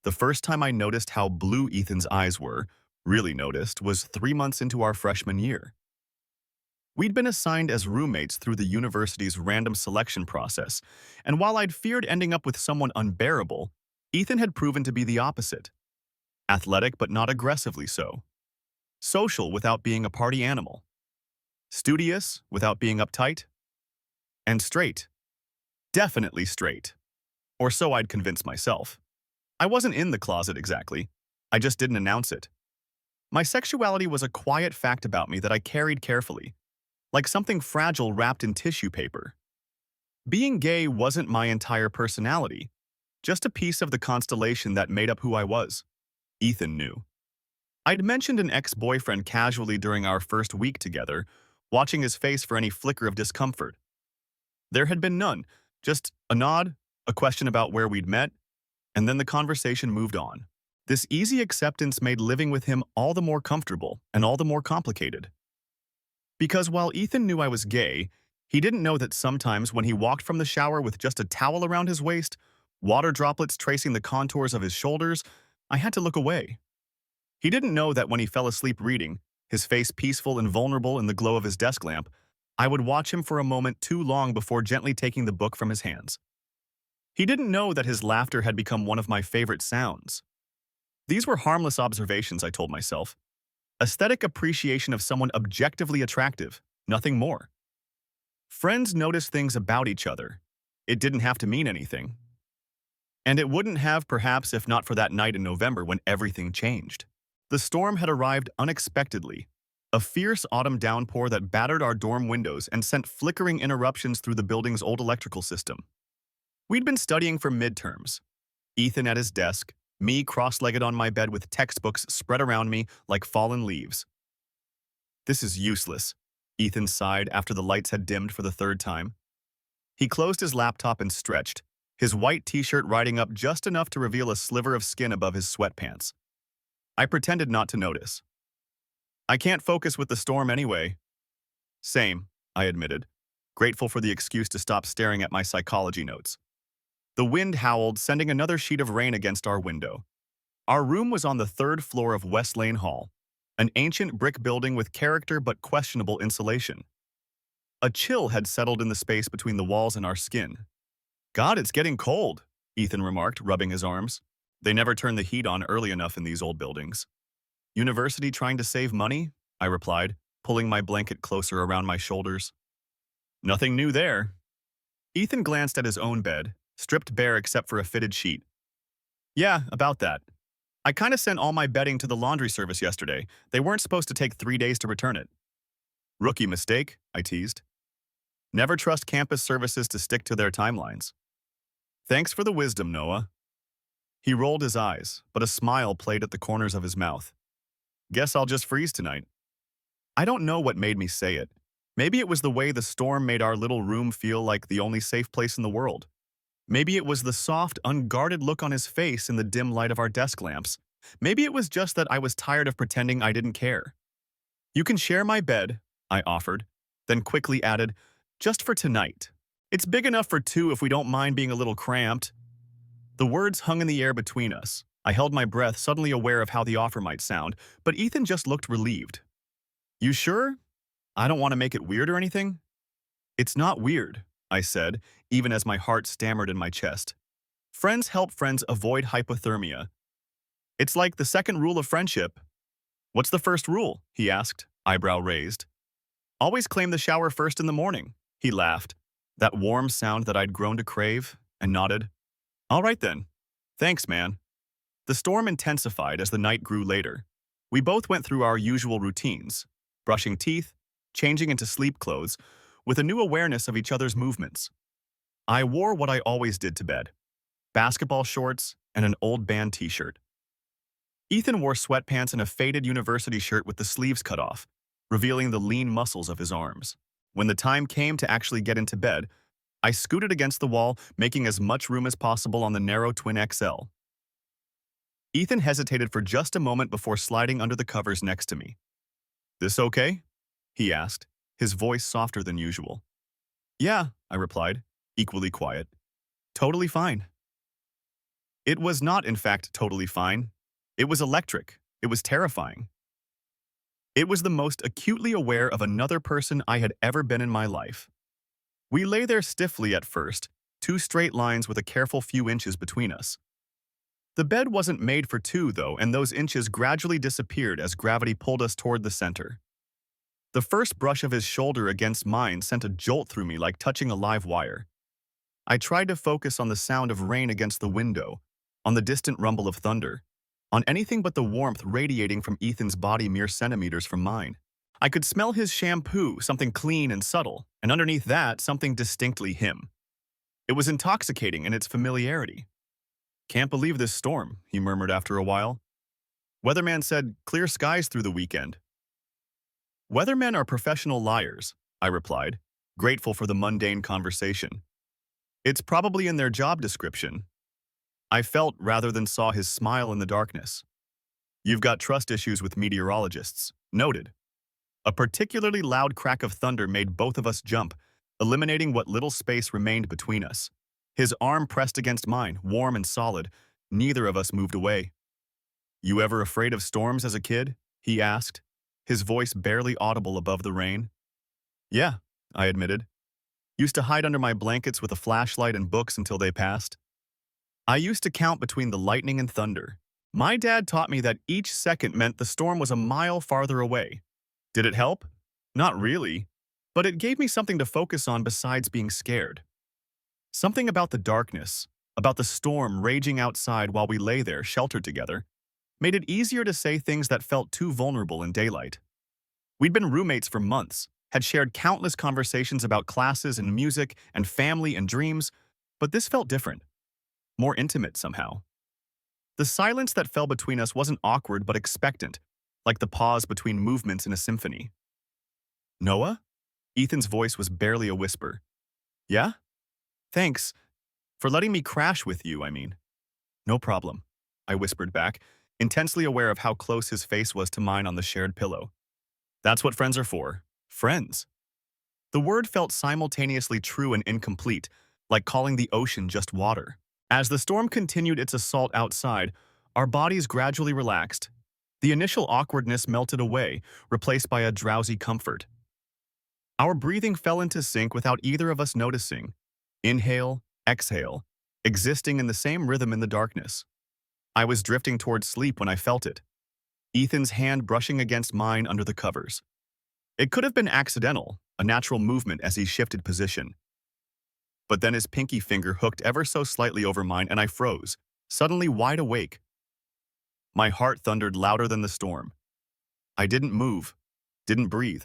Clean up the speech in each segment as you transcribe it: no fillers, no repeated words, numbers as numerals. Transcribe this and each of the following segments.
The first time I noticed how blue Ethan's eyes were, really noticed, was 3 months into our freshman year. We'd been assigned as roommates through the university's random selection process, and while I'd feared ending up with someone unbearable, Ethan had proven to be the opposite. Athletic but not aggressively so. Social without being a party animal. Studious without being uptight. And straight. Definitely straight. Or so I'd convince myself. I wasn't in the closet exactly. I just didn't announce it. My sexuality was a quiet fact about me that I carried carefully, like something fragile wrapped in tissue paper. Being gay wasn't my entire personality, just a piece of the constellation that made up who I was. Ethan knew. I'd mentioned an ex-boyfriend casually during our first week together, watching his face for any flicker of discomfort. There had been none, just a nod, a question about where we'd met, and then the conversation moved on. This easy acceptance made living with him all the more comfortable and all the more complicated. Because while Ethan knew I was gay, he didn't know that sometimes when he walked from the shower with just a towel around his waist, water droplets tracing the contours of his shoulders, I had to look away. He didn't know that when he fell asleep reading, his face peaceful and vulnerable in the glow of his desk lamp, I would watch him for a moment too long before gently taking the book from his hands. He didn't know that his laughter had become one of my favorite sounds. These were harmless observations, I told myself. Aesthetic appreciation of someone objectively attractive, nothing more. Friends notice things about each other. It didn't have to mean anything. And it wouldn't have, perhaps, if not for that night in November when everything changed. The storm had arrived unexpectedly, a fierce autumn downpour that battered our dorm windows and sent flickering interruptions through the building's old electrical system. We'd been studying for midterms. Ethan at his desk, me cross-legged on my bed with textbooks spread around me like fallen leaves. "This is useless," Ethan sighed after the lights had dimmed for the third time. He closed his laptop and stretched, his white t-shirt riding up just enough to reveal a sliver of skin above his sweatpants. I pretended not to notice. "I can't focus with the storm anyway." "Same," I admitted, grateful for the excuse to stop staring at my psychology notes. The wind howled, sending another sheet of rain against our window. Our room was on the third floor of West Lane Hall, an ancient brick building with character but questionable insulation. A chill had settled in the space between the walls and our skin. "God, it's getting cold," Ethan remarked, rubbing his arms. They never turn the heat on early enough in these old buildings. "University trying to save money?" I replied, pulling my blanket closer around my shoulders. "Nothing new there." Ethan glanced at his own bed, stripped bare except for a fitted sheet. "Yeah, about that. I kinda sent all my bedding to the laundry service yesterday. They weren't supposed to take 3 days to return it." "Rookie mistake," I teased. "Never trust campus services to stick to their timelines." "Thanks for the wisdom, Noah." He rolled his eyes, but a smile played at the corners of his mouth. "Guess I'll just freeze tonight." I don't know what made me say it. Maybe it was the way the storm made our little room feel like the only safe place in the world. Maybe it was the soft, unguarded look on his face in the dim light of our desk lamps. Maybe it was just that I was tired of pretending I didn't care. "You can share my bed," I offered, then quickly added, "just for tonight. It's big enough for two if we don't mind being a little cramped." The words hung in the air between us. I held my breath, suddenly aware of how the offer might sound, but Ethan just looked relieved. "You sure? I don't want to make it weird or anything?" "It's not weird," I said, even as my heart stammered in my chest. "Friends help friends avoid hypothermia. It's like the second rule of friendship." "What's the first rule?" he asked, eyebrow raised. "Always claim the shower first in the morning," he laughed, that warm sound that I'd grown to crave, and nodded. "All right then. Thanks, man." The storm intensified as the night grew later. We both went through our usual routines, brushing teeth, changing into sleep clothes, with a new awareness of each other's movements. I wore what I always did to bed: basketball shorts and an old band t-shirt. Ethan wore sweatpants and a faded university shirt with the sleeves cut off, revealing the lean muscles of his arms. When the time came to actually get into bed, I scooted against the wall, making as much room as possible on the narrow twin XL. Ethan hesitated for just a moment before sliding under the covers next to me. "This okay?" he asked, his voice softer than usual. "Yeah," I replied, equally quiet. "Totally fine." It was not, in fact, totally fine. It was electric. It was terrifying. It was the most acutely aware of another person I had ever been in my life. We lay there stiffly at first, two straight lines with a careful few inches between us. The bed wasn't made for two, though, and those inches gradually disappeared as gravity pulled us toward the center. The first brush of his shoulder against mine sent a jolt through me like touching a live wire. I tried to focus on the sound of rain against the window, on the distant rumble of thunder, on anything but the warmth radiating from Ethan's body mere centimeters from mine. I could smell his shampoo, something clean and subtle, and underneath that, something distinctly him. It was intoxicating in its familiarity. "Can't believe this storm," he murmured after a while. "Weatherman said clear skies through the weekend." "Weathermen are professional liars," I replied, grateful for the mundane conversation. "It's probably in their job description." I felt rather than saw his smile in the darkness. "You've got trust issues with meteorologists." Noted. A particularly loud crack of thunder made both of us jump, eliminating what little space remained between us. His arm pressed against mine, warm and solid. Neither of us moved away. "You ever afraid of storms as a kid?" he asked, his voice barely audible above the rain. "Yeah," I admitted. "Used to hide under my blankets with a flashlight and books until they passed. I used to count between the lightning and thunder. My dad taught me that each second meant the storm was a mile farther away. Did it help? Not really, but it gave me something to focus on besides being scared. Something about the darkness, about the storm raging outside while we lay there sheltered together, made it easier to say things that felt too vulnerable in daylight. We'd been roommates for months, had shared countless conversations about classes and music and family and dreams, but this felt different, more intimate somehow. The silence that fell between us wasn't awkward but expectant, like the pause between movements in a symphony. "Noah?" Ethan's voice was barely a whisper. "Yeah? Thanks. For letting me crash with you, I mean." "No problem," I whispered back, intensely aware of how close his face was to mine on the shared pillow. "That's what friends are for. Friends." The word felt simultaneously true and incomplete, like calling the ocean just water. As the storm continued its assault outside, our bodies gradually relaxed. The initial awkwardness melted away, replaced by a drowsy comfort. Our breathing fell into sync without either of us noticing. Inhale, exhale, existing in the same rhythm in the darkness. I was drifting towards sleep when I felt it, Ethan's hand brushing against mine under the covers. It could have been accidental, a natural movement as he shifted position. But then his pinky finger hooked ever so slightly over mine and I froze, suddenly wide awake. My heart thundered louder than the storm. I didn't move, didn't breathe,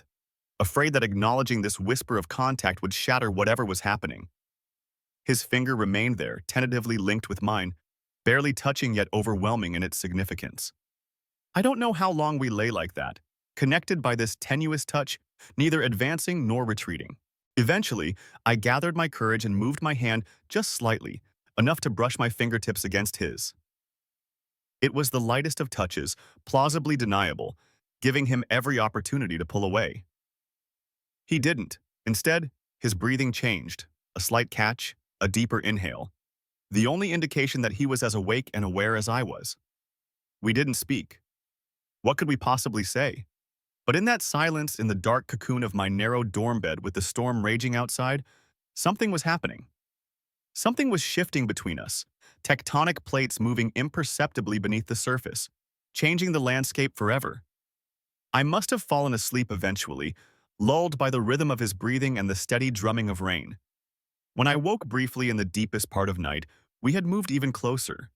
afraid that acknowledging this whisper of contact would shatter whatever was happening. His finger remained there, tentatively linked with mine, barely touching yet overwhelming in its significance. I don't know how long we lay like that, connected by this tenuous touch, neither advancing nor retreating. Eventually, I gathered my courage and moved my hand just slightly, enough to brush my fingertips against his. It was the lightest of touches, plausibly deniable, giving him every opportunity to pull away. He didn't. Instead, his breathing changed, a slight catch, a deeper inhale, the only indication that he was as awake and aware as I was. We didn't speak. What could we possibly say? But in that silence, in the dark cocoon of my narrow dorm bed with the storm raging outside, something was happening. Something was shifting between us, tectonic plates moving imperceptibly beneath the surface, changing the landscape forever. I must have fallen asleep eventually, lulled by the rhythm of his breathing and the steady drumming of rain. When I woke briefly in the deepest part of night, we had moved even closer.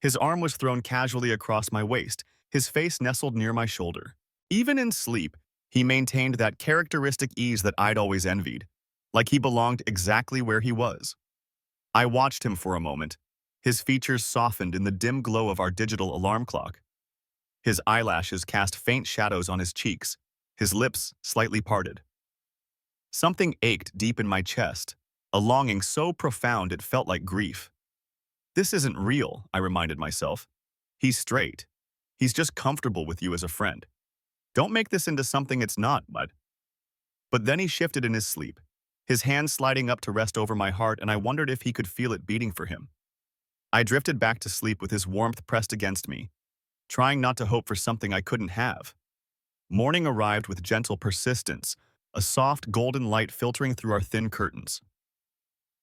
His arm was thrown casually across my waist, his face nestled near my shoulder. Even in sleep, he maintained that characteristic ease that I'd always envied, like he belonged exactly where he was. I watched him for a moment, his features softened in the dim glow of our digital alarm clock. His eyelashes cast faint shadows on his cheeks, his lips slightly parted. Something ached deep in my chest, a longing so profound it felt like grief. This isn't real, I reminded myself. He's straight. He's just comfortable with you as a friend. Don't make this into something it's not, bud. But then he shifted in his sleep, his hand sliding up to rest over my heart, and I wondered if he could feel it beating for him. I drifted back to sleep with his warmth pressed against me, trying not to hope for something I couldn't have. Morning arrived with gentle persistence, a soft golden light filtering through our thin curtains.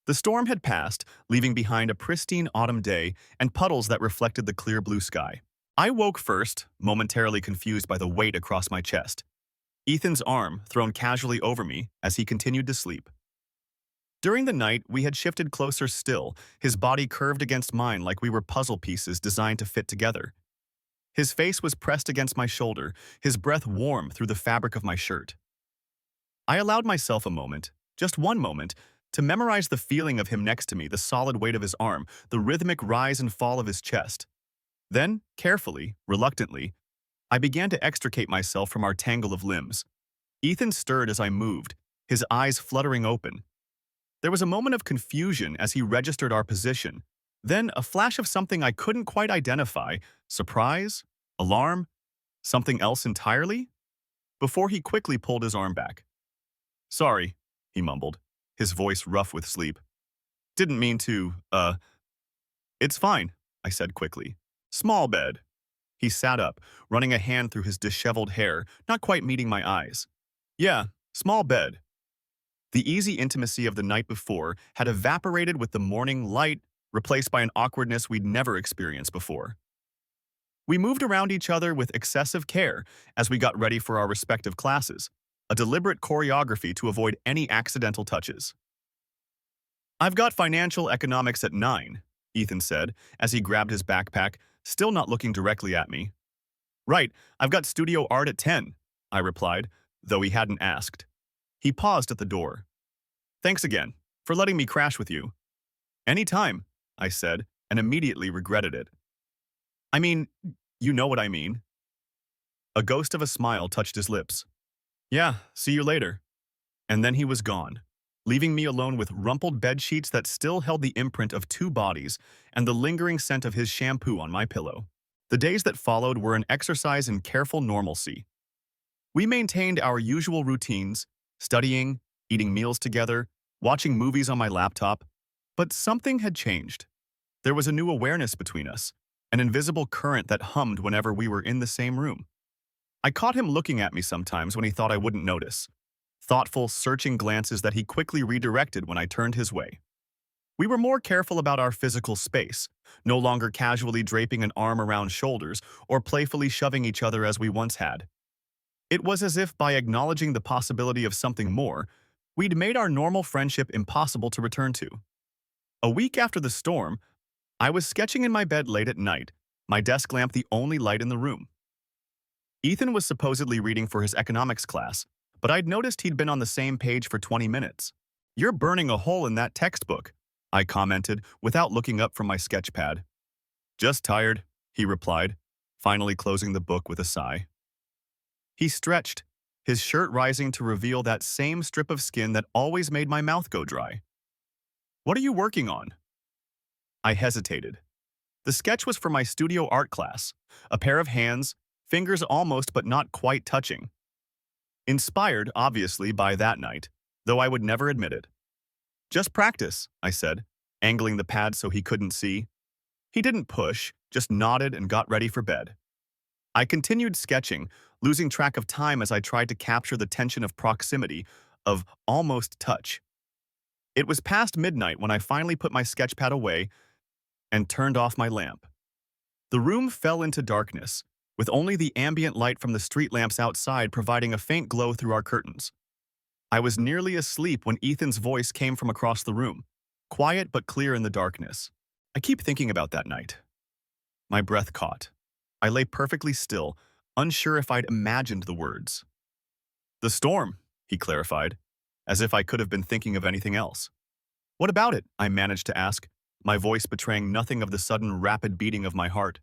The storm had passed, leaving behind a pristine autumn day and puddles that reflected the clear blue sky. I woke first, momentarily confused by the weight across my chest. Ethan's arm thrown casually over me as he continued to sleep. During the night, we had shifted closer still, his body curved against mine like we were puzzle pieces designed to fit together. His face was pressed against my shoulder, his breath warm through the fabric of my shirt. I allowed myself a moment, just one moment, to memorize the feeling of him next to me, the solid weight of his arm, the rhythmic rise and fall of his chest. Then, carefully, reluctantly, I began to extricate myself from our tangle of limbs. Ethan stirred as I moved, his eyes fluttering open. There was a moment of confusion as he registered our position, then a flash of something I couldn't quite identify, surprise, alarm, something else entirely, before he quickly pulled his arm back. "Sorry," he mumbled, his voice rough with sleep. "Didn't mean to, It's fine," I said quickly. "Small bed." He sat up, running a hand through his disheveled hair, not quite meeting my eyes. "Yeah, small bed." The easy intimacy of the night before had evaporated with the morning light, replaced by an awkwardness we'd never experienced before. We moved around each other with excessive care as we got ready for our respective classes, a deliberate choreography to avoid any accidental touches. "I've got financial economics at 9, Ethan said as he grabbed his backpack, still not looking directly at me. "Right, I've got studio art at 10, I replied, though he hadn't asked. He paused at the door. "Thanks again, for letting me crash with you." "Any time," I said, and immediately regretted it. "I mean, you know what I mean." A ghost of a smile touched his lips. "Yeah, see you later." And then he was gone, leaving me alone with rumpled bedsheets that still held the imprint of two bodies and the lingering scent of his shampoo on my pillow. The days that followed were an exercise in careful normalcy. We maintained our usual routines, studying, eating meals together, watching movies on my laptop, but something had changed. There was a new awareness between us, an invisible current that hummed whenever we were in the same room. I caught him looking at me sometimes when he thought I wouldn't notice, thoughtful, searching glances that he quickly redirected when I turned his way. We were more careful about our physical space, no longer casually draping an arm around shoulders or playfully shoving each other as we once had. It was as if by acknowledging the possibility of something more, we'd made our normal friendship impossible to return to. A week after the storm, I was sketching in my bed late at night, my desk lamp the only light in the room. Ethan was supposedly reading for his economics class, but I'd noticed he'd been on the same page for 20 minutes. "You're burning a hole in that textbook," I commented without looking up from my sketch pad. "Just tired," he replied, finally closing the book with a sigh. He stretched, his shirt rising to reveal that same strip of skin that always made my mouth go dry. "What are you working on?" I hesitated. The sketch was for my studio art class, a pair of hands, fingers almost but not quite touching. Inspired, obviously, by that night, though I would never admit it. "Just practice," I said, angling the pad so he couldn't see. He didn't push, just nodded and got ready for bed. I continued sketching, losing track of time as I tried to capture the tension of proximity, of almost touch. It was past midnight when I finally put my sketch pad away and turned off my lamp. The room fell into darkness, with only the ambient light from the street lamps outside providing a faint glow through our curtains. I was nearly asleep when Ethan's voice came from across the room, quiet but clear in the darkness. I keep thinking about that night. My breath caught. I lay perfectly still, unsure if I'd imagined the words. "The storm," he clarified, as if I could have been thinking of anything else. "What about it?" I managed to ask, my voice betraying nothing of the sudden rapid beating of my heart.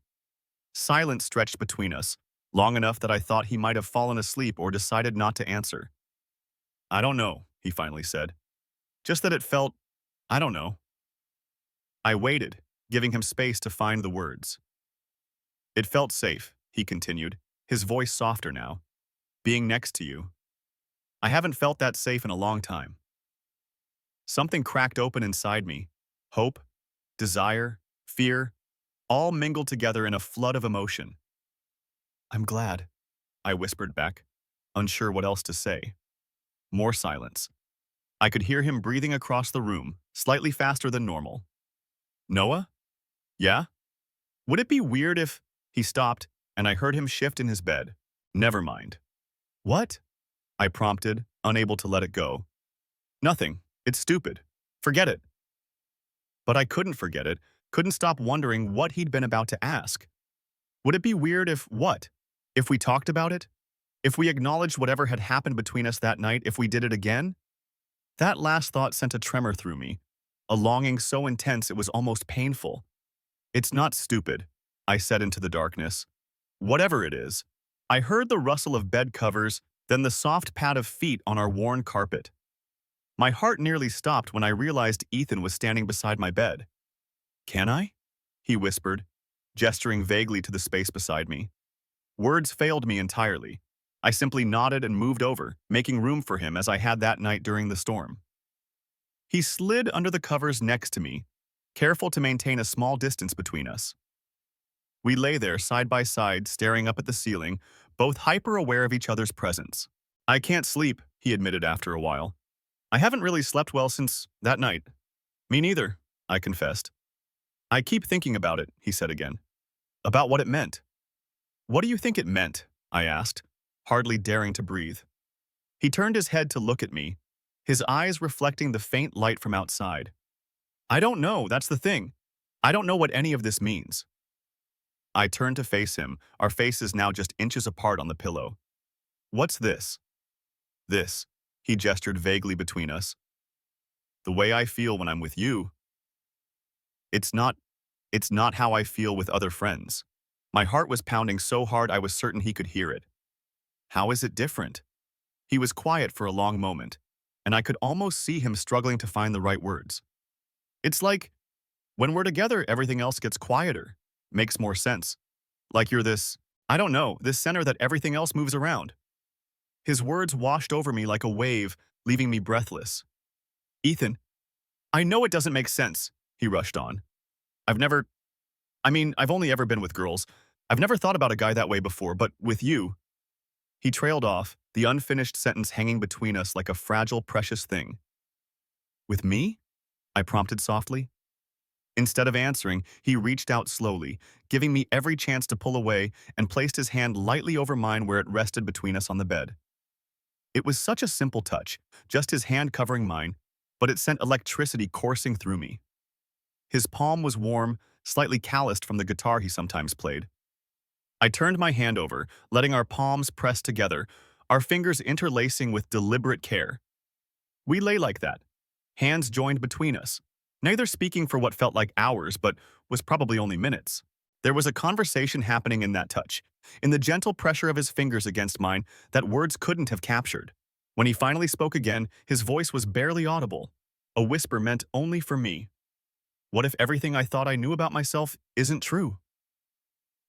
Silence stretched between us, long enough that I thought he might have fallen asleep or decided not to answer. "I don't know," he finally said. "Just that it felt, I don't know." I waited, giving him space to find the words. "It felt safe," he continued, his voice softer now. "Being next to you. I haven't felt that safe in a long time." Something cracked open inside me. Hope, desire, fear, all mingled together in a flood of emotion. "I'm glad," I whispered back, unsure what else to say. More silence. I could hear him breathing across the room, slightly faster than normal. "Noah? Yeah? Would it be weird if—" He stopped, and I heard him shift in his bed. "Never mind." "What?" I prompted, unable to let it go. "Nothing. It's stupid. Forget it." But I couldn't forget it, couldn't stop wondering what he'd been about to ask. Would it be weird if what? If we talked about it? If we acknowledged whatever had happened between us that night, if we did it again? That last thought sent a tremor through me, a longing so intense it was almost painful. "It's not stupid," I said into the darkness. "Whatever it is." I heard the rustle of bed covers, then the soft pad of feet on our worn carpet. My heart nearly stopped when I realized Ethan was standing beside my bed. "Can I?" he whispered, gesturing vaguely to the space beside me. Words failed me entirely. I simply nodded and moved over, making room for him as I had that night during the storm. He slid under the covers next to me, careful to maintain a small distance between us. We lay there side by side, staring up at the ceiling, both hyper-aware of each other's presence. "I can't sleep," he admitted after a while. "I haven't really slept well since that night." "Me neither," I confessed. "I keep thinking about it," he said again. "About what it meant." "What do you think it meant?" I asked, hardly daring to breathe. He turned his head to look at me, his eyes reflecting the faint light from outside. "I don't know, that's the thing. I don't know what any of this means." I turned to face him, our faces now just inches apart on the pillow. "What's this?" "This," he gestured vaguely between us. "The way I feel when I'm with you. It's not, it's not how I feel with other friends." My heart was pounding so hard I was certain he could hear it. "How is it different?" He was quiet for a long moment, and I could almost see him struggling to find the right words. "It's like, when we're together, everything else gets quieter. Makes more sense. Like you're this, I don't know, this center that everything else moves around." His words washed over me like a wave, leaving me breathless. "Ethan, I know it doesn't make sense," he rushed on. "I've never, I've only ever been with girls. I've never thought about a guy that way before, but with you—" He trailed off, the unfinished sentence hanging between us like a fragile, precious thing. "With me?" I prompted softly. Instead of answering, he reached out slowly, giving me every chance to pull away, and placed his hand lightly over mine where it rested between us on the bed. It was such a simple touch, just his hand covering mine, but it sent electricity coursing through me. His palm was warm, slightly calloused from the guitar he sometimes played. I turned my hand over, letting our palms press together, our fingers interlacing with deliberate care. We lay like that, hands joined between us, neither speaking for what felt like hours but was probably only minutes. There was a conversation happening in that touch, in the gentle pressure of his fingers against mine that words couldn't have captured. When he finally spoke again, his voice was barely audible, a whisper meant only for me. What if everything I thought I knew about myself isn't true?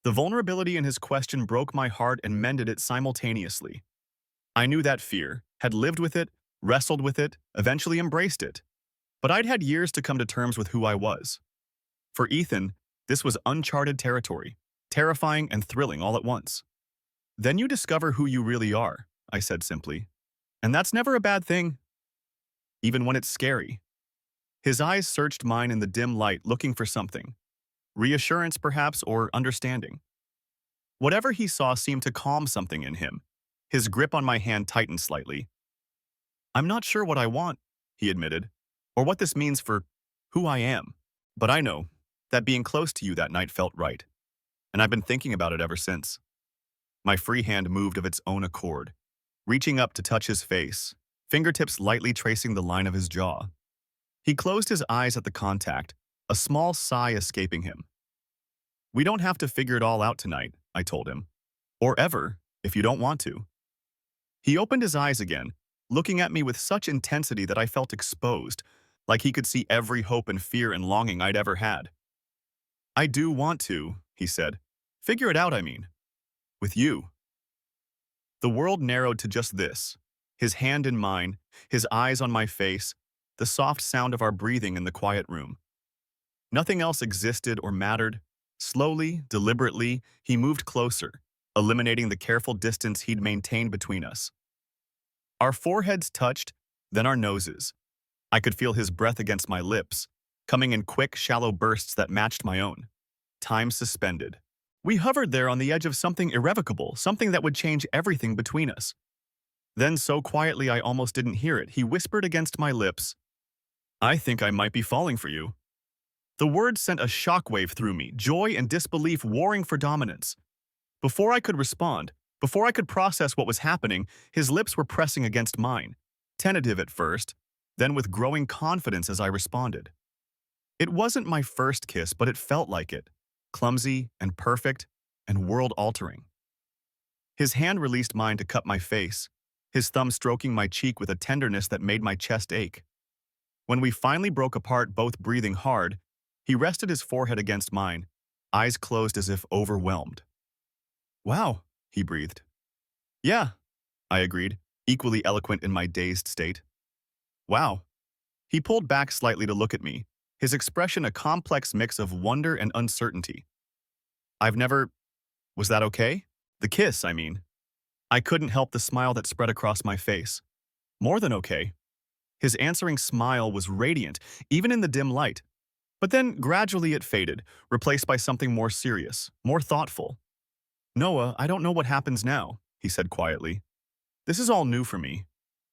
The vulnerability in his question broke my heart and mended it simultaneously. I knew that fear, had lived with it, wrestled with it, eventually embraced it. But I'd had years to come to terms with who I was. For Ethan, this was uncharted territory, terrifying and thrilling all at once. "Then you discover who you really are," I said simply. "And that's never a bad thing, even when it's scary." His eyes searched mine in the dim light, looking for something. Reassurance, perhaps, or understanding. Whatever he saw seemed to calm something in him. His grip on my hand tightened slightly. "I'm not sure what I want," he admitted, "or what this means for who I am. But I know that being close to you that night felt right, and I've been thinking about it ever since." My free hand moved of its own accord, reaching up to touch his face, fingertips lightly tracing the line of his jaw. He closed his eyes at the contact, a small sigh escaping him. "We don't have to figure it all out tonight," I told him. "Or ever, if you don't want to." He opened his eyes again, looking at me with such intensity that I felt exposed, like he could see every hope and fear and longing I'd ever had. "I do want to," he said. "Figure it out, I mean. With you." The world narrowed to just this, his hand in mine, his eyes on my face, the soft sound of our breathing in the quiet room. Nothing else existed or mattered. Slowly, deliberately, he moved closer, eliminating the careful distance he'd maintained between us. Our foreheads touched, then our noses. I could feel his breath against my lips, coming in quick, shallow bursts that matched my own. Time suspended. We hovered there on the edge of something irrevocable, something that would change everything between us. Then, so quietly I almost didn't hear it, he whispered against my lips, "I think I might be falling for you." The words sent a shockwave through me, joy and disbelief warring for dominance. Before I could respond, before I could process what was happening, his lips were pressing against mine, tentative at first, then with growing confidence as I responded. It wasn't my first kiss, but it felt like it, clumsy and perfect and world-altering. His hand released mine to cup my face, his thumb stroking my cheek with a tenderness that made my chest ache. When we finally broke apart, both breathing hard, he rested his forehead against mine, eyes closed as if overwhelmed. "Wow," he breathed. "Yeah," I agreed, equally eloquent in my dazed state. "Wow." He pulled back slightly to look at me, his expression a complex mix of wonder and uncertainty. "I've never... Was that okay? The kiss, I mean." I couldn't help the smile that spread across my face. "More than okay." His answering smile was radiant, even in the dim light. But then, gradually it faded, replaced by something more serious, more thoughtful. "Noah, I don't know what happens now," he said quietly. "This is all new for me.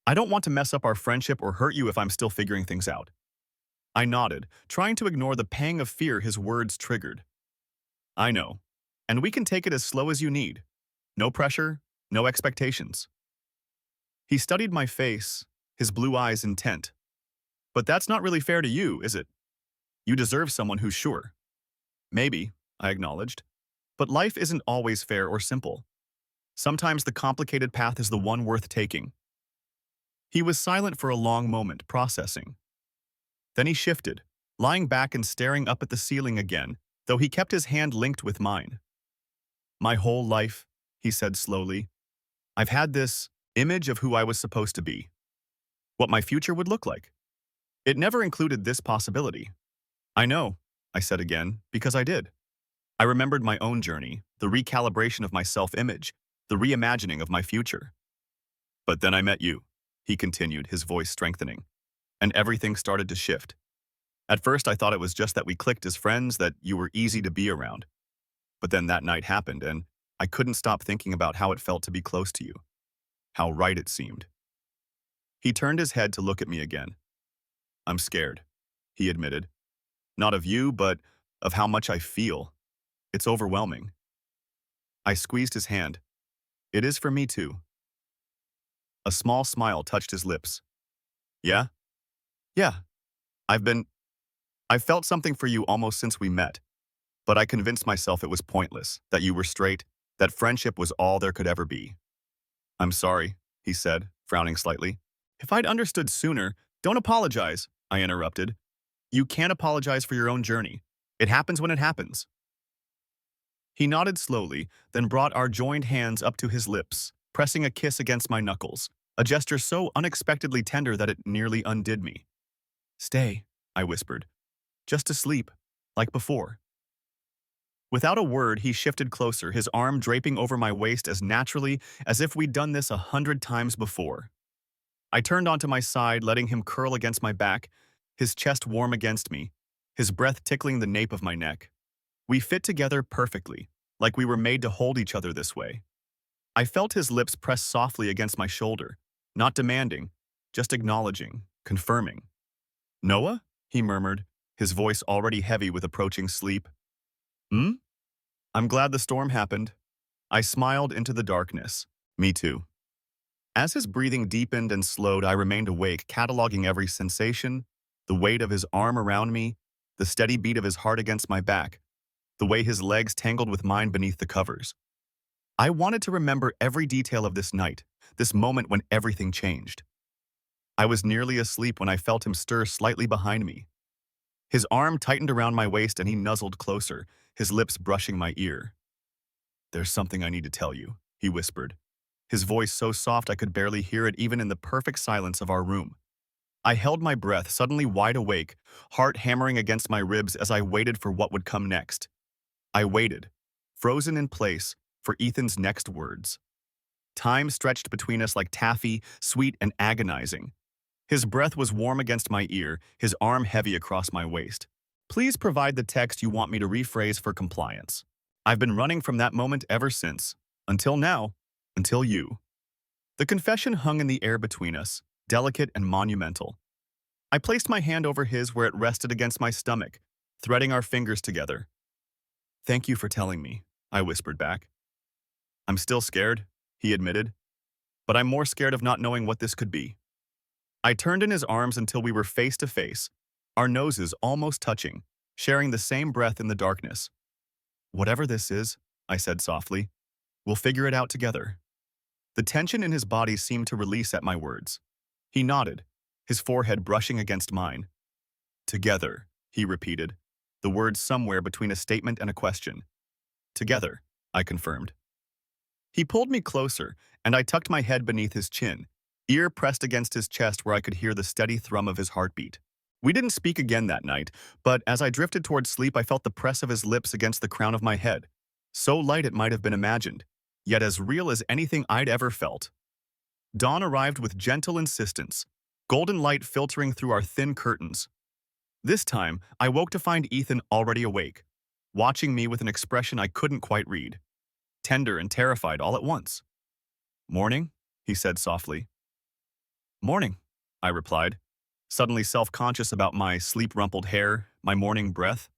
I don't want to mess up our friendship or hurt you if I'm still figuring things out." I nodded, trying to ignore the pang of fear his words triggered. "I know. And we can take it as slow as you need. No pressure, no expectations." He studied my face, his blue eyes intent. "But that's not really fair to you, is it? You deserve someone who's sure." "Maybe," I acknowledged. "But life isn't always fair or simple. Sometimes the complicated path is the one worth taking." He was silent for a long moment, processing. Then he shifted, lying back and staring up at the ceiling again, though he kept his hand linked with mine. "My whole life," he said slowly, "I've had this image of who I was supposed to be, what my future would look like. It never included this possibility." "I know," I said again, because I did. I remembered my own journey, the recalibration of my self-image, the reimagining of my future. "But then I met you," he continued, his voice strengthening, "and everything started to shift. At first I thought it was just that we clicked as friends, that you were easy to be around. But then that night happened, and I couldn't stop thinking about how it felt to be close to you, how right it seemed." He turned his head to look at me again. "I'm scared," he admitted. "Not of you, but of how much I feel. It's overwhelming." I squeezed his hand. "It is for me too." A small smile touched his lips. "Yeah? Yeah. I've been... I've felt something for you almost since we met, but I convinced myself it was pointless, that you were straight, that friendship was all there could ever be." "I'm sorry," he said, frowning slightly. "If I'd understood sooner..." "Don't apologize," I interrupted. "You can't apologize for your own journey. It happens when it happens." He nodded slowly, then brought our joined hands up to his lips, pressing a kiss against my knuckles, a gesture so unexpectedly tender that it nearly undid me. "Stay," I whispered. "Just to sleep, like before." Without a word, he shifted closer, his arm draping over my waist as naturally as if we'd done this 100 times before. I turned onto my side, letting him curl against my back, his chest warm against me, his breath tickling the nape of my neck. We fit together perfectly, like we were made to hold each other this way. I felt his lips press softly against my shoulder, not demanding, just acknowledging, confirming. "Noah?" he murmured, his voice already heavy with approaching sleep. "Hmm? I'm glad the storm happened." I smiled into the darkness. "Me too." As his breathing deepened and slowed, I remained awake, cataloging every sensation, the weight of his arm around me, the steady beat of his heart against my back, the way his legs tangled with mine beneath the covers. I wanted to remember every detail of this night, this moment when everything changed. I was nearly asleep when I felt him stir slightly behind me. His arm tightened around my waist and he nuzzled closer, his lips brushing my ear. "There's something I need to tell you," he whispered, his voice so soft I could barely hear it even in the perfect silence of our room. I held my breath, suddenly wide awake, heart hammering against my ribs as I waited for what would come next. I waited, frozen in place, for Ethan's next words. Time stretched between us like taffy, sweet and agonizing. His breath was warm against my ear, his arm heavy across my waist. Please provide the text you want me to rephrase for compliance. I've been running from that moment ever since. Until now. Until you. The confession hung in the air between us, delicate and monumental. I placed my hand over his where it rested against my stomach, threading our fingers together. Thank you for telling me, I whispered back. I'm still scared, he admitted, but I'm more scared of not knowing what this could be. I turned in his arms until we were face to face, our noses almost touching, sharing the same breath in the darkness. Whatever this is, I said softly, we'll figure it out together. The tension in his body seemed to release at my words. He nodded, his forehead brushing against mine. Together, he repeated, the words somewhere between a statement and a question. Together, I confirmed. He pulled me closer, and I tucked my head beneath his chin, ear pressed against his chest where I could hear the steady thrum of his heartbeat. We didn't speak again that night, but as I drifted towards sleep, I felt the press of his lips against the crown of my head. So light it might have been imagined, yet as real as anything I'd ever felt. Dawn arrived with gentle insistence, golden light filtering through our thin curtains. This time, I woke to find Ethan already awake, watching me with an expression I couldn't quite read. Tender and terrified all at once. Morning, he said softly. Morning, I replied, suddenly self-conscious about my sleep-rumpled hair, my morning breath.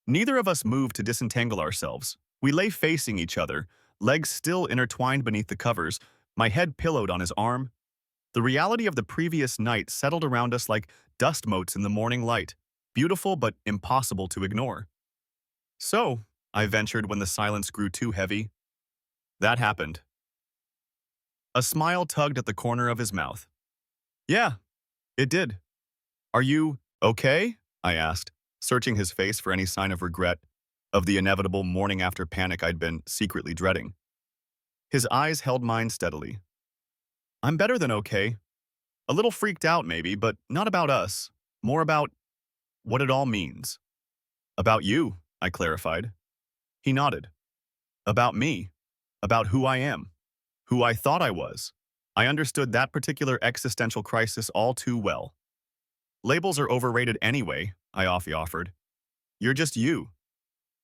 Neither of us moved to disentangle ourselves. We lay facing each other, legs still intertwined beneath the covers, my head pillowed on his arm. The reality of the previous night settled around us like dust motes in the morning light, beautiful but impossible to ignore. So, I ventured when the silence grew too heavy. That happened. A smile tugged at the corner of his mouth. Yeah, it did. Are you okay? I asked, searching his face for any sign of regret, of the inevitable morning after panic I'd been secretly dreading. His eyes held mine steadily. I'm better than okay. A little freaked out maybe, but not about us. More about what it all means. About you, I clarified. He nodded. About me. About who I am. Who I thought I was. I understood that particular existential crisis all too well. Labels are overrated anyway, I offered. You're just you.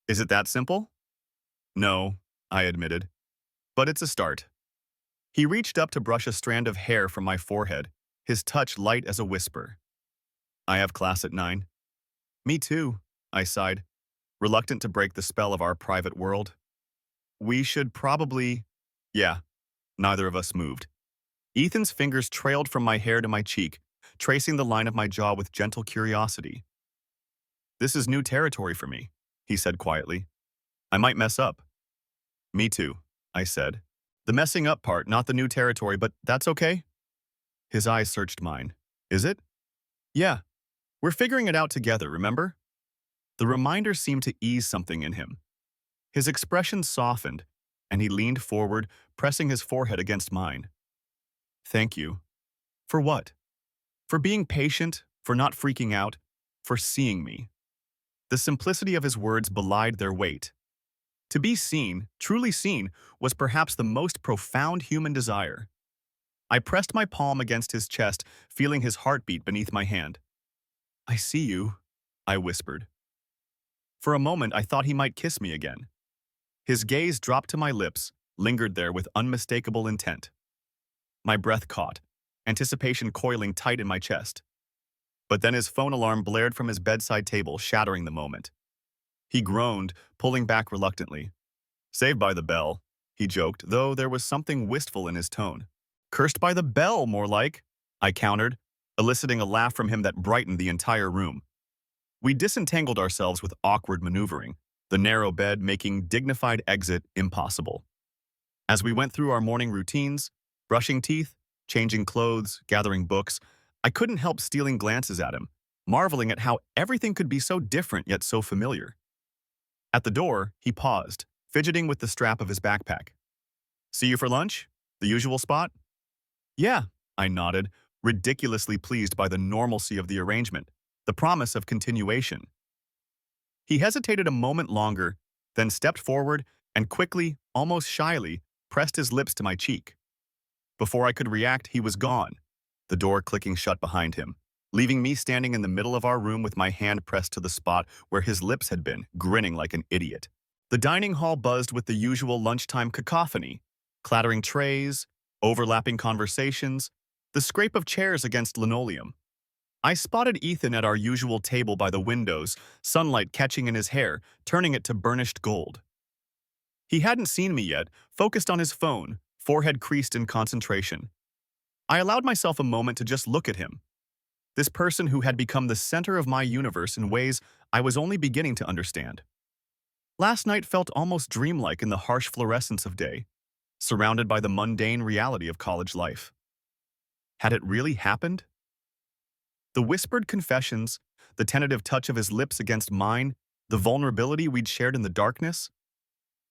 Is it that simple? No, I admitted. But it's a start. He reached up to brush a strand of hair from my forehead, his touch light as a whisper. I have class at 9. Me too, I sighed, reluctant to break the spell of our private world. We should probably… Yeah, neither of us moved. Ethan's fingers trailed from my hair to my cheek, tracing the line of my jaw with gentle curiosity. This is new territory for me, he said quietly. I might mess up. Me too, I said. The messing up part, not the new territory, but that's okay? His eyes searched mine. Is it? Yeah. We're figuring it out together, remember? The reminder seemed to ease something in him. His expression softened, and he leaned forward, pressing his forehead against mine. Thank you. For what? For being patient, for not freaking out, for seeing me. The simplicity of his words belied their weight. To be seen, truly seen, was perhaps the most profound human desire. I pressed my palm against his chest, feeling his heartbeat beneath my hand. I see you, I whispered. For a moment, I thought he might kiss me again. His gaze dropped to my lips, lingered there with unmistakable intent. My breath caught, anticipation coiling tight in my chest. But then his phone alarm blared from his bedside table, shattering the moment. He groaned, pulling back reluctantly. Saved by the bell, he joked, though there was something wistful in his tone. Cursed by the bell, more like, I countered, eliciting a laugh from him that brightened the entire room. We disentangled ourselves with awkward maneuvering, the narrow bed making dignified exit impossible. As we went through our morning routines, brushing teeth, changing clothes, gathering books, I couldn't help stealing glances at him, marveling at how everything could be so different yet so familiar. At the door, he paused, fidgeting with the strap of his backpack. See you for lunch? The usual spot? Yeah, I nodded, ridiculously pleased by the normalcy of the arrangement, the promise of continuation. He hesitated a moment longer, then stepped forward and quickly, almost shyly, pressed his lips to my cheek. Before I could react, he was gone, the door clicking shut behind him, leaving me standing in the middle of our room with my hand pressed to the spot where his lips had been, grinning like an idiot. The dining hall buzzed with the usual lunchtime cacophony, clattering trays, overlapping conversations, the scrape of chairs against linoleum. I spotted Ethan at our usual table by the windows, sunlight catching in his hair, turning it to burnished gold. He hadn't seen me yet, focused on his phone, forehead creased in concentration. I allowed myself a moment to just look at him, this person who had become the center of my universe in ways I was only beginning to understand. Last night felt almost dreamlike in the harsh fluorescence of day, surrounded by the mundane reality of college life. Had it really happened? The whispered confessions, the tentative touch of his lips against mine, the vulnerability we'd shared in the darkness?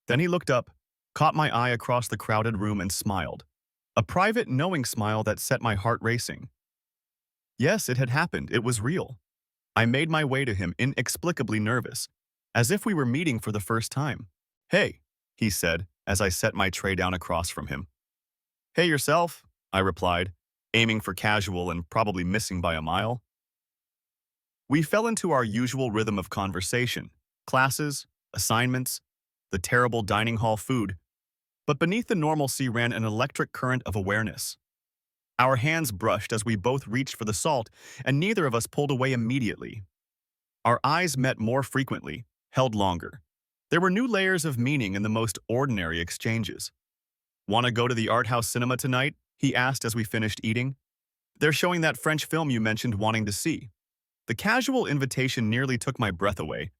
Then he looked up, caught my eye across the crowded room and smiled. A private, knowing smile that set my heart racing. Yes, it had happened. It was real. I made my way to him, inexplicably nervous, as if we were meeting for the first time. "Hey," he said, as I set my tray down across from him. "Hey yourself," I replied, aiming for casual and probably missing by a mile. We fell into our usual rhythm of conversation, classes, assignments, the terrible dining hall food, but beneath the normalcy ran an electric current of awareness. Our hands brushed as we both reached for the salt, and neither of us pulled away immediately. Our eyes met more frequently, held longer. There were new layers of meaning in the most ordinary exchanges. "Want to go to the art house cinema tonight?" he asked as we finished eating. "They're showing that French film you mentioned wanting to see." The casual invitation nearly took my breath away,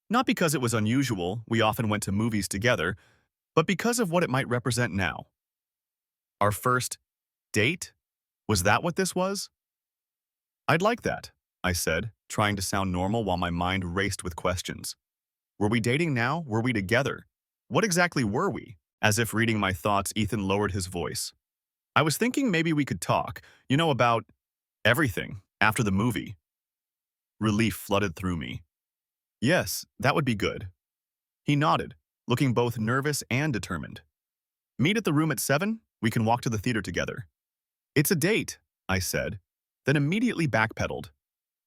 not because it was unusual, we often went to movies together, but because of what it might represent now. Our first date? Was that what this was? "I'd like that," I said, trying to sound normal while my mind raced with questions. Were we dating now? Were we together? What exactly were we? As if reading my thoughts, Ethan lowered his voice. "I was thinking maybe we could talk, about everything, after the movie." Relief flooded through me. "Yes, that would be good." He nodded, looking both nervous and determined. "Meet at the room at 7? We can walk to the theater together." "It's a date," I said, then immediately backpedaled.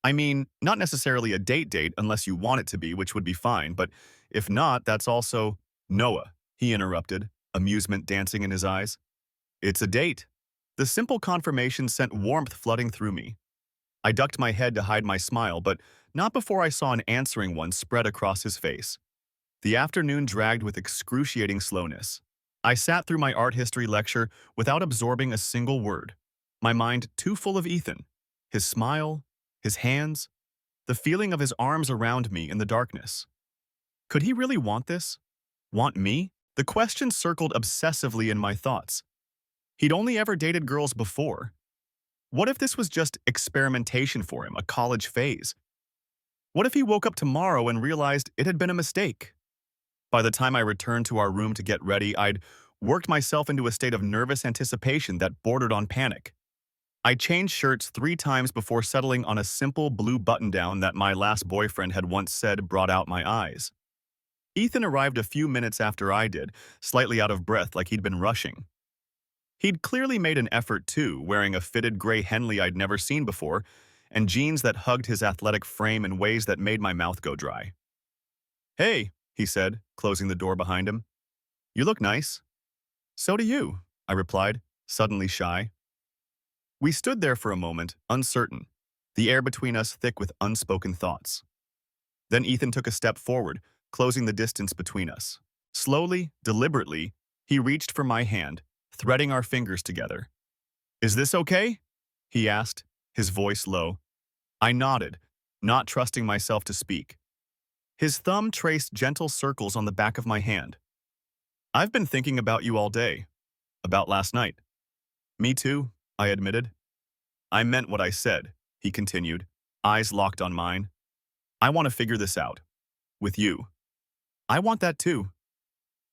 "I mean, not necessarily a date unless you want it to be, which would be fine, but if not, that's also—" "Noah," he interrupted, amusement dancing in his eyes. "It's a date." The simple confirmation sent warmth flooding through me. I ducked my head to hide my smile, but not before I saw an answering one spread across his face. The afternoon dragged with excruciating slowness. I sat through my art history lecture without absorbing a single word, my mind too full of Ethan, his smile, his hands, the feeling of his arms around me in the darkness. Could he really want this? Want me? The question circled obsessively in my thoughts. He'd only ever dated girls before. What if this was just experimentation for him, a college phase? What if he woke up tomorrow and realized it had been a mistake? By the time I returned to our room to get ready, I'd worked myself into a state of nervous anticipation that bordered on panic. I changed shirts 3 times before settling on a simple blue button-down that my last boyfriend had once said brought out my eyes. Ethan arrived a few minutes after I did, slightly out of breath like he'd been rushing. He'd clearly made an effort too, wearing a fitted gray Henley I'd never seen before, and jeans that hugged his athletic frame in ways that made my mouth go dry. "Hey," he said, closing the door behind him. "You look nice." "So do you," I replied, suddenly shy. We stood there for a moment, uncertain, the air between us thick with unspoken thoughts. Then Ethan took a step forward, closing the distance between us. Slowly, deliberately, he reached for my hand, threading our fingers together. "Is this okay?" he asked, his voice low. I nodded, not trusting myself to speak. His thumb traced gentle circles on the back of my hand. "I've been thinking about you all day. About last night." "Me too," I admitted. "I meant what I said," he continued, eyes locked on mine. "I want to figure this out. With you." "I want that too."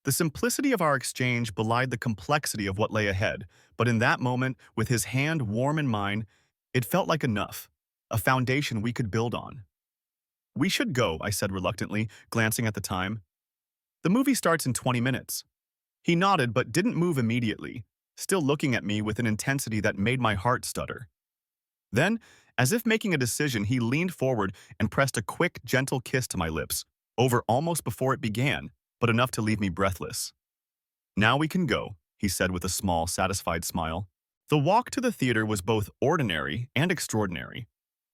The simplicity of our exchange belied the complexity of what lay ahead, but in that moment, with his hand warm in mine, It felt like enough, a foundation we could build on. We should go, I said reluctantly, glancing at the time. The movie starts in 20 minutes. He nodded but didn't move immediately, still looking at me with an intensity that made my heart stutter. Then, as if making a decision, he leaned forward and pressed a quick, gentle kiss to my lips, over almost before it began, but enough to leave me breathless. Now we can go, he said with a small, satisfied smile. The walk to the theater was both ordinary and extraordinary.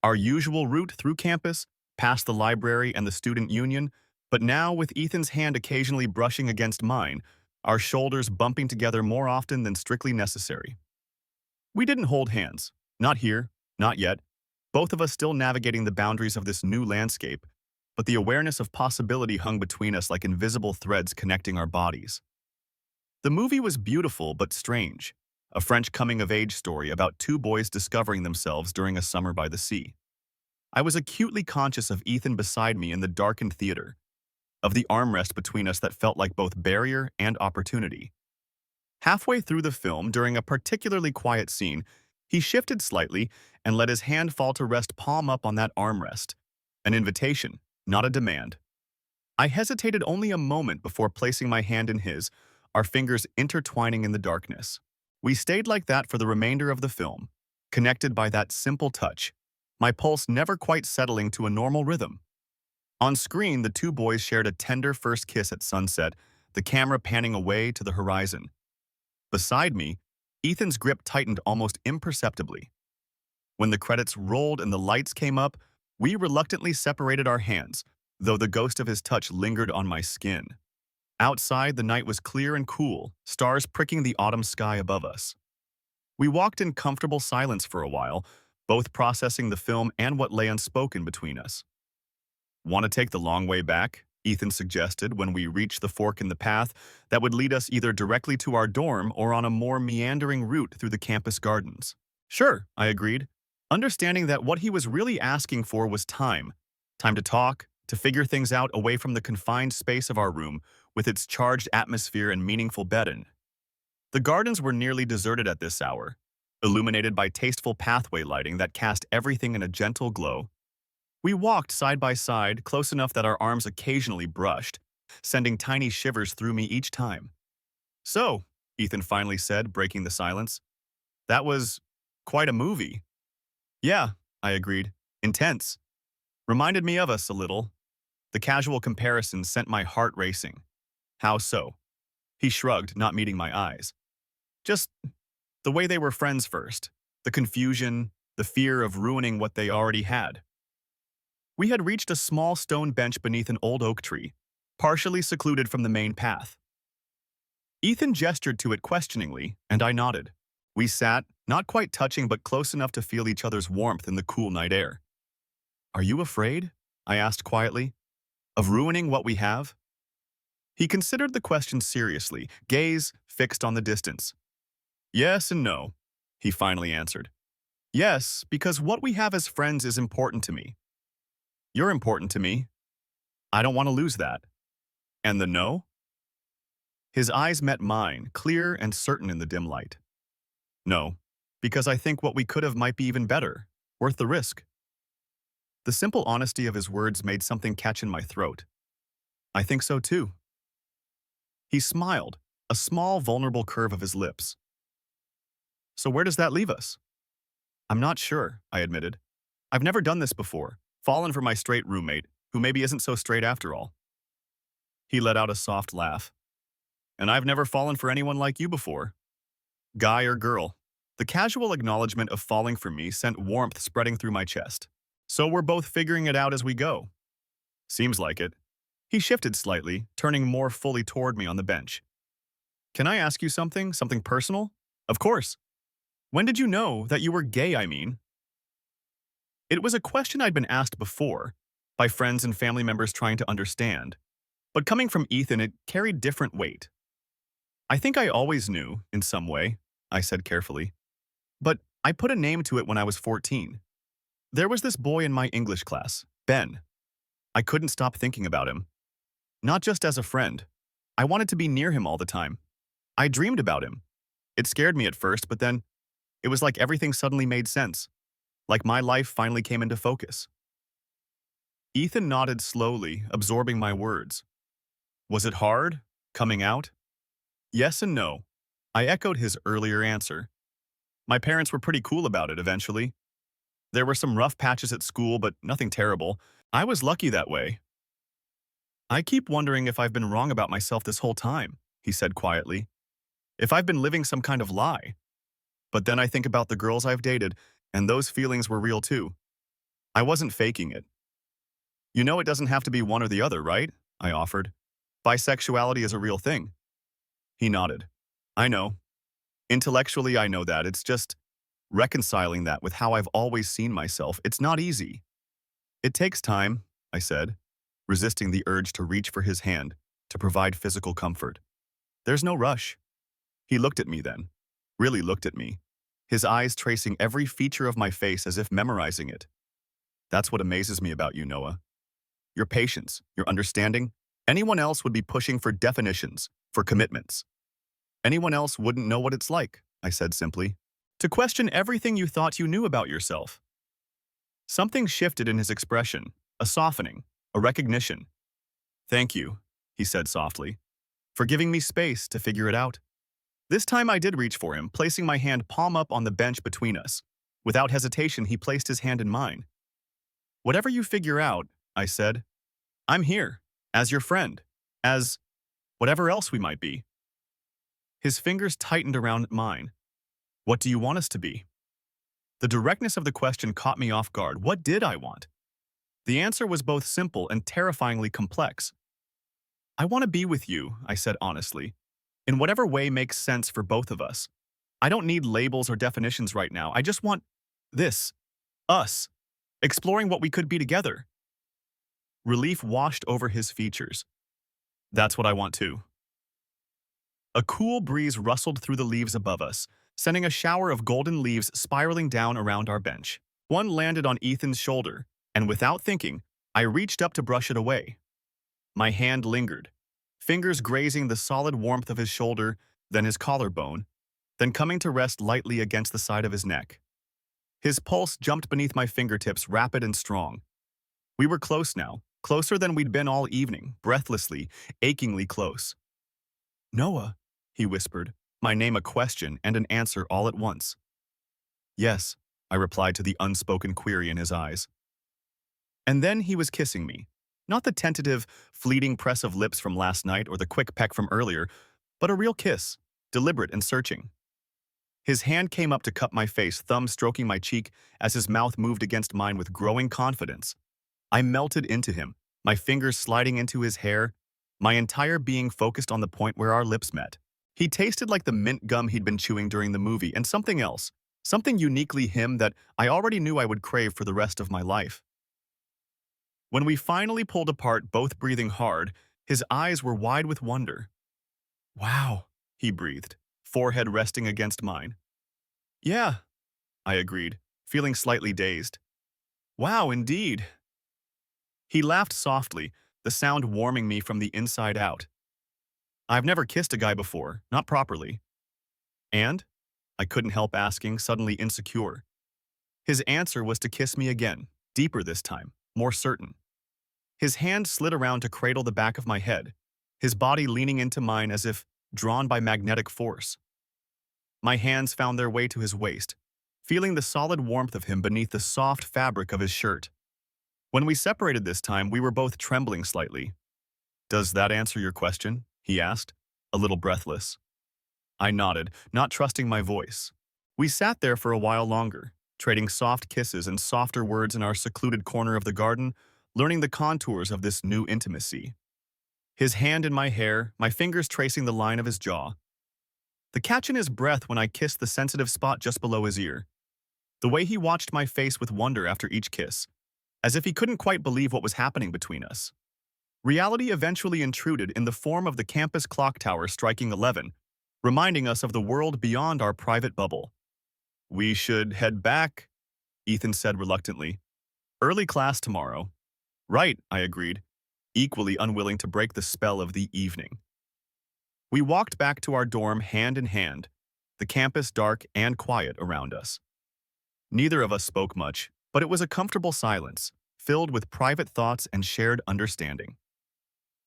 Our usual route through campus, past the library and the student union, but now with Ethan's hand occasionally brushing against mine, our shoulders bumping together more often than strictly necessary. We didn't hold hands. Not here, not yet. Both of us still navigating the boundaries of this new landscape, but the awareness of possibility hung between us like invisible threads connecting our bodies. The movie was beautiful but strange, a French coming-of-age story about two boys discovering themselves during a summer by the sea. I was acutely conscious of Ethan beside me in the darkened theater, of the armrest between us that felt like both barrier and opportunity. Halfway through the film, during a particularly quiet scene, he shifted slightly and let his hand fall to rest palm up on that armrest, an invitation, not a demand. I hesitated only a moment before placing my hand in his, our fingers intertwining in the darkness. We stayed like that for the remainder of the film, connected by that simple touch, my pulse never quite settling to a normal rhythm. On screen, the two boys shared a tender first kiss at sunset, the camera panning away to the horizon. Beside me, Ethan's grip tightened almost imperceptibly. When the credits rolled and the lights came up, we reluctantly separated our hands, though the ghost of his touch lingered on my skin. Outside, the night was clear and cool, stars pricking the autumn sky above us. We walked in comfortable silence for a while, both processing the film and what lay unspoken between us. Want to take the long way back? Ethan suggested when we reached the fork in the path that would lead us either directly to our dorm or on a more meandering route through the campus gardens. Sure, I agreed, understanding that what he was really asking for was time. Time to talk, to figure things out away from the confined space of our room with its charged atmosphere and meaningful bedding. The gardens were nearly deserted at this hour, illuminated by tasteful pathway lighting that cast everything in a gentle glow. We walked side by side, close enough that our arms occasionally brushed, sending tiny shivers through me each time. So, Ethan finally said, breaking the silence, that was quite a movie. Yeah, I agreed. Intense. Reminded me of us a little. The casual comparison sent my heart racing. How so? He shrugged, not meeting my eyes. Just the way they were friends first. The confusion, the fear of ruining what they already had. We had reached a small stone bench beneath an old oak tree, partially secluded from the main path. Ethan gestured to it questioningly, and I nodded. We sat, not quite touching but close enough to feel each other's warmth in the cool night air. Are you afraid? I asked quietly. Of ruining what we have? He considered the question seriously, gaze fixed on the distance. Yes and no, he finally answered. Yes, because what we have as friends is important to me. You're important to me. I don't want to lose that. And the no? His eyes met mine, clear and certain in the dim light. No, because I think what we could have might be even better, worth the risk. The simple honesty of his words made something catch in my throat. I think so too. He smiled, a small, vulnerable curve of his lips. So where does that leave us? I'm not sure, I admitted. I've never done this before, fallen for my straight roommate, who maybe isn't so straight after all. He let out a soft laugh. And I've never fallen for anyone like you before. Guy or girl. The casual acknowledgement of falling for me sent warmth spreading through my chest. So we're both figuring it out as we go. Seems like it. He shifted slightly, turning more fully toward me on the bench. Can I ask you something? Something personal? Of course. When did you know that you were gay, I mean? It was a question I'd been asked before, by friends and family members trying to understand. But coming from Ethan, it carried different weight. I think I always knew, in some way, I said carefully. But I put a name to it when I was 14. There was this boy in my English class, Ben. I couldn't stop thinking about him. Not just as a friend. I wanted to be near him all the time. I dreamed about him. It scared me at first, but then it was like everything suddenly made sense. like my life finally came into focus. Ethan nodded slowly, absorbing my words. Was it hard? Coming out? Yes and no. I echoed his earlier answer. My parents were pretty cool about it eventually. There were some rough patches at school, but nothing terrible. I was lucky that way. I keep wondering if I've been wrong about myself this whole time, he said quietly. If I've been living some kind of lie. But then I think about the girls I've dated, and those feelings were real too. I wasn't faking it. You know it doesn't have to be one or the other, right? I offered. Bisexuality is a real thing. He nodded. I know. Intellectually, I know that. It's just reconciling that with how I've always seen myself. It's not easy. It takes time, I said, resisting the urge to reach for his hand to provide physical comfort. There's no rush. He looked at me then, really looked at me, his eyes tracing every feature of my face as if memorizing it. That's what amazes me about you, Noah. Your patience, your understanding. Anyone else would be pushing for definitions, for commitments. Anyone else wouldn't know what it's like, I said simply, to question everything you thought you knew about yourself. Something shifted in his expression, a softening, a recognition. Thank you, he said softly, for giving me space to figure it out. This time I did reach for him, placing my hand palm up on the bench between us. Without hesitation, he placed his hand in mine. Whatever you figure out, I said, I'm here, as your friend, as whatever else we might be. His fingers tightened around mine. What do you want us to be? The directness of the question caught me off guard. What did I want? The answer was both simple and terrifyingly complex. I want to be with you, I said honestly, in whatever way makes sense for both of us. I don't need labels or definitions right now. I just want this, us, exploring what we could be together. Relief washed over his features. That's what I want too. A cool breeze rustled through the leaves above us, sending a shower of golden leaves spiraling down around our bench. One landed on Ethan's shoulder, and without thinking, I reached up to brush it away. My hand lingered, fingers grazing the solid warmth of his shoulder, then his collarbone, then coming to rest lightly against the side of his neck. His pulse jumped beneath my fingertips, rapid and strong. We were close now, closer than we'd been all evening, breathlessly, achingly close. Noah, he whispered, my name a question and an answer all at once. Yes, I replied to the unspoken query in his eyes. And then he was kissing me. Not the tentative, fleeting press of lips from last night or the quick peck from earlier, but a real kiss, deliberate and searching. His hand came up to cup my face, thumb stroking my cheek as his mouth moved against mine with growing confidence. I melted into him, my fingers sliding into his hair, my entire being focused on the point where our lips met. He tasted like the mint gum he'd been chewing during the movie, and something else, something uniquely him that I already knew I would crave for the rest of my life. When we finally pulled apart, both breathing hard, his eyes were wide with wonder. Wow, he breathed, forehead resting against mine. Yeah, I agreed, feeling slightly dazed. Wow, indeed. He laughed softly, the sound warming me from the inside out. I've never kissed a guy before, not properly. And? I couldn't help asking, suddenly insecure. His answer was to kiss me again, deeper this time, more certain. His hand slid around to cradle the back of my head, his body leaning into mine as if drawn by magnetic force. My hands found their way to his waist, feeling the solid warmth of him beneath the soft fabric of his shirt. When we separated this time, we were both trembling slightly. Does that answer your question? He asked, a little breathless. I nodded, not trusting my voice. We sat there for a while longer, trading soft kisses and softer words in our secluded corner of the garden, learning the contours of this new intimacy. His hand in my hair, my fingers tracing the line of his jaw. The catch in his breath when I kissed the sensitive spot just below his ear. The way he watched my face with wonder after each kiss, as if he couldn't quite believe what was happening between us. Reality eventually intruded in the form of the campus clock tower striking 11, reminding us of the world beyond our private bubble. We should head back, Ethan said reluctantly. Early class tomorrow. Right, I agreed, equally unwilling to break the spell of the evening. We walked back to our dorm hand in hand, the campus dark and quiet around us. Neither of us spoke much, but it was a comfortable silence, filled with private thoughts and shared understanding.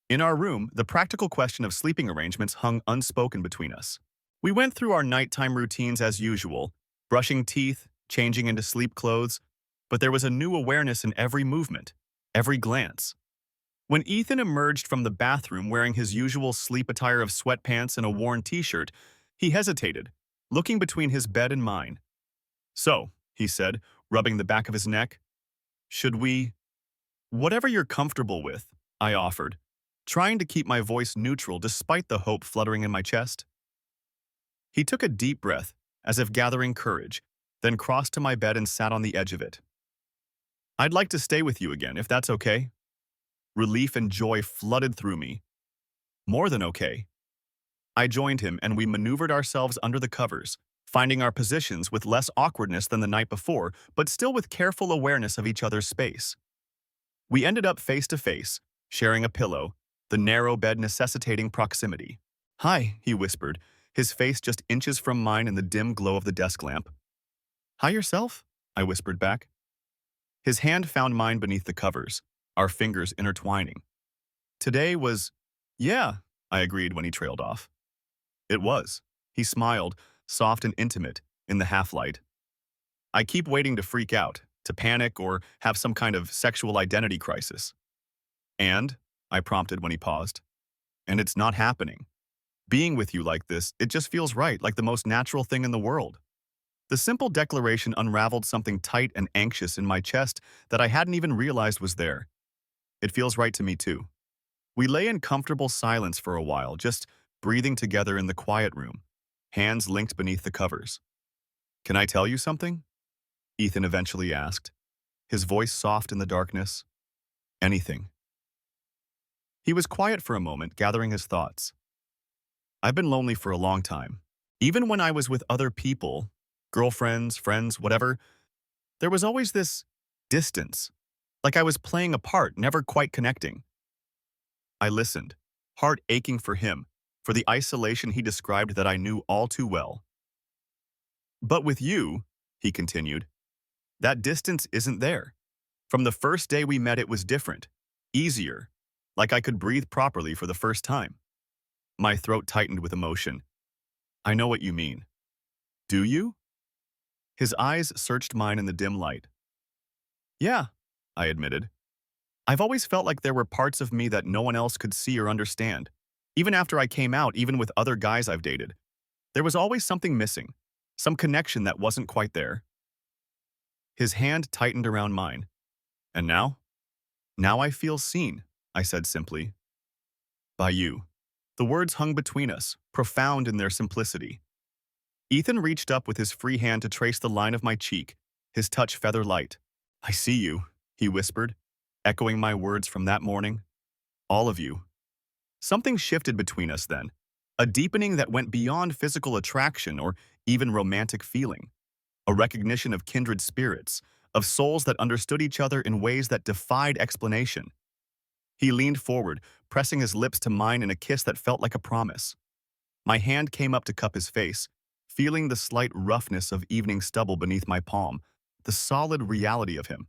In our room, the practical question of sleeping arrangements hung unspoken between us. We went through our nighttime routines as usual, brushing teeth, changing into sleep clothes, but there was a new awareness in every movement, every glance. When Ethan emerged from the bathroom wearing his usual sleep attire of sweatpants and a worn t-shirt, he hesitated, looking between his bed and mine. "So," he said, rubbing the back of his neck, "should we—" "Whatever you're comfortable with," I offered, trying to keep my voice neutral despite the hope fluttering in my chest. He took a deep breath, as if gathering courage, then crossed to my bed and sat on the edge of it. "I'd like to stay with you again, if that's okay." Relief and joy flooded through me. More than okay. I joined him and we maneuvered ourselves under the covers, finding our positions with less awkwardness than the night before, but still with careful awareness of each other's space. We ended up face to face, sharing a pillow, the narrow bed necessitating proximity. "Hi," he whispered, his face just inches from mine in the dim glow of the desk lamp. "Hi yourself," I whispered back. His hand found mine beneath the covers, our fingers intertwining. Today was, "Yeah," I agreed when he trailed off. It was. He smiled, soft and intimate, in the half-light. I keep waiting to freak out, to panic or have some kind of sexual identity crisis. "And?" I prompted when he paused. "And it's not happening. Being with you like this, it just feels right, like the most natural thing in the world." The simple declaration unraveled something tight and anxious in my chest that I hadn't even realized was there. "It feels right to me too." We lay in comfortable silence for a while, just breathing together in the quiet room, hands linked beneath the covers. "Can I tell you something?" Ethan eventually asked, his voice soft in the darkness. "Anything." He was quiet for a moment, gathering his thoughts. "I've been lonely for a long time. Even when I was with other people, girlfriends, friends, whatever, there was always this distance, like I was playing a part, never quite connecting." I listened, heart aching for him, for the isolation he described that I knew all too well. "But with you," he continued, "that distance isn't there. From the first day we met, it was different, easier, like I could breathe properly for the first time." My throat tightened with emotion. "I know what you mean." "Do you?" His eyes searched mine in the dim light. "Yeah," I admitted. "I've always felt like there were parts of me that no one else could see or understand. Even after I came out, even with other guys I've dated, there was always something missing, some connection that wasn't quite there." His hand tightened around mine. "And now?" "Now I feel seen," I said simply. "By you." The words hung between us, profound in their simplicity. Ethan reached up with his free hand to trace the line of my cheek, his touch feather light. "I see you," he whispered, echoing my words from that morning. "All of you." Something shifted between us then, a deepening that went beyond physical attraction or even romantic feeling, a recognition of kindred spirits, of souls that understood each other in ways that defied explanation. He leaned forward, pressing his lips to mine in a kiss that felt like a promise. My hand came up to cup his face, feeling the slight roughness of evening stubble beneath my palm, the solid reality of him.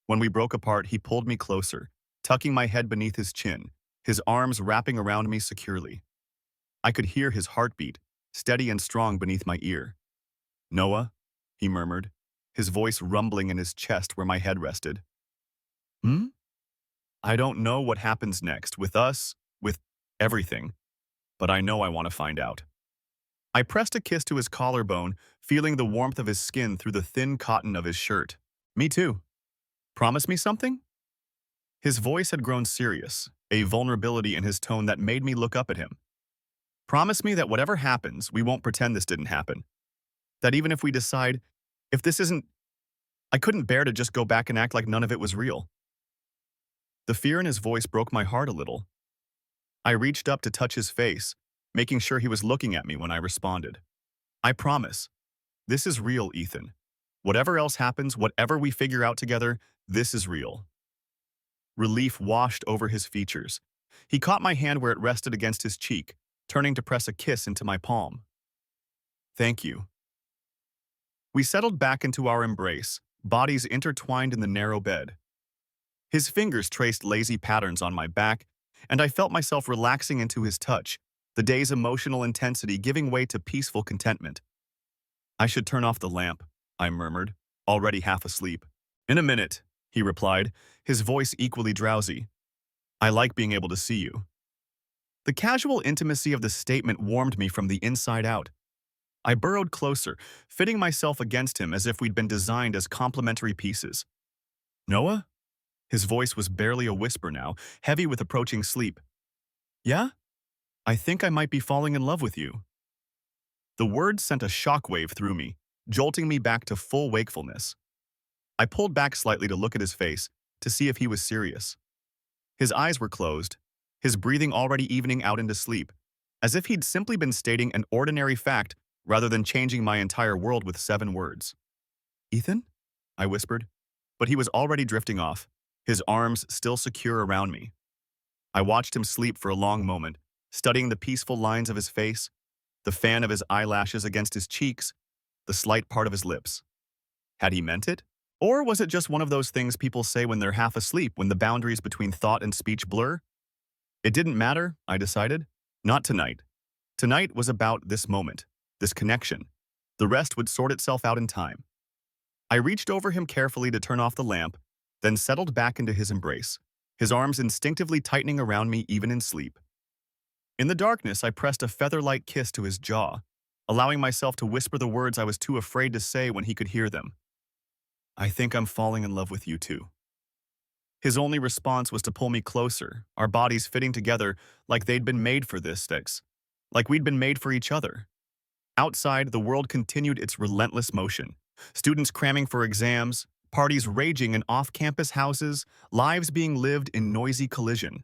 When we broke apart, he pulled me closer, tucking my head beneath his chin, his arms wrapping around me securely. I could hear his heartbeat, steady and strong beneath my ear. "Noah," he murmured, his voice rumbling in his chest where my head rested. "Hmm?" "I don't know what happens next, with us, with everything, but I know I want to find out." I pressed a kiss to his collarbone, feeling the warmth of his skin through the thin cotton of his shirt. "Me too. Promise me something?" His voice had grown serious, a vulnerability in his tone that made me look up at him. "Promise me that whatever happens, we won't pretend this didn't happen. That even if we decide, if this isn't—" I couldn't bear to just go back and act like none of it was real. The fear in his voice broke my heart a little. I reached up to touch his face, making sure he was looking at me when I responded. "I promise. This is real, Ethan. Whatever else happens, whatever we figure out together, this is real." Relief washed over his features. He caught my hand where it rested against his cheek, turning to press a kiss into my palm. "Thank you." We settled back into our embrace, bodies intertwined in the narrow bed. His fingers traced lazy patterns on my back, and I felt myself relaxing into his touch, the day's emotional intensity giving way to peaceful contentment. I should turn off the lamp, I murmured, already half asleep. In a minute, he replied, his voice equally drowsy. I like being able to see you. The casual intimacy of the statement warmed me from the inside out. I burrowed closer, fitting myself against him as if we'd been designed as complementary pieces. Noah? His voice was barely a whisper now, heavy with approaching sleep. Yeah? I think I might be falling in love with you. The words sent a shockwave through me, jolting me back to full wakefulness. I pulled back slightly to look at his face, to see if he was serious. His eyes were closed, his breathing already evening out into sleep, as if he'd simply been stating an ordinary fact rather than changing my entire world with 7 words. Ethan? I whispered, but he was already drifting off, his arms still secure around me. I watched him sleep for a long moment, studying the peaceful lines of his face, the fan of his eyelashes against his cheeks, the slight part of his lips. Had he meant it? Or was it just one of those things people say when they're half asleep when the boundaries between thought and speech blur? It didn't matter, I decided. Not tonight. Tonight was about this moment, this connection. The rest would sort itself out in time. I reached over him carefully to turn off the lamp, then settled back into his embrace, his arms instinctively tightening around me even in sleep. In the darkness, I pressed a feather-light kiss to his jaw, allowing myself to whisper the words I was too afraid to say when he could hear them. I think I'm falling in love with you too. His only response was to pull me closer, our bodies fitting together like they'd been made for this sex, like we'd been made for each other. Outside, the world continued its relentless motion. Students cramming for exams, parties raging in off-campus houses, lives being lived in noisy collision.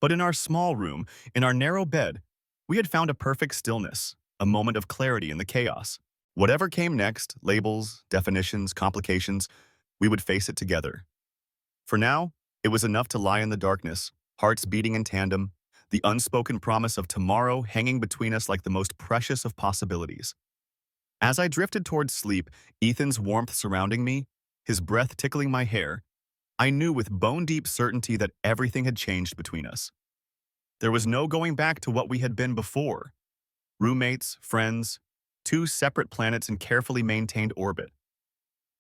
But in our small room, in our narrow bed, we had found a perfect stillness, a moment of clarity in the chaos. Whatever came next, labels, definitions, complications, we would face it together. For now, it was enough to lie in the darkness, hearts beating in tandem, the unspoken promise of tomorrow hanging between us like the most precious of possibilities. As I drifted towards sleep, Ethan's warmth surrounding me, his breath tickling my hair, I knew with bone-deep certainty that everything had changed between us. There was no going back to what we had been before. Roommates, friends, 2 separate planets in carefully maintained orbit.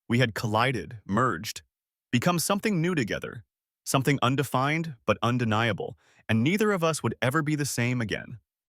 We had collided, merged, become something new together, something undefined but undeniable, and neither of us would ever be the same again.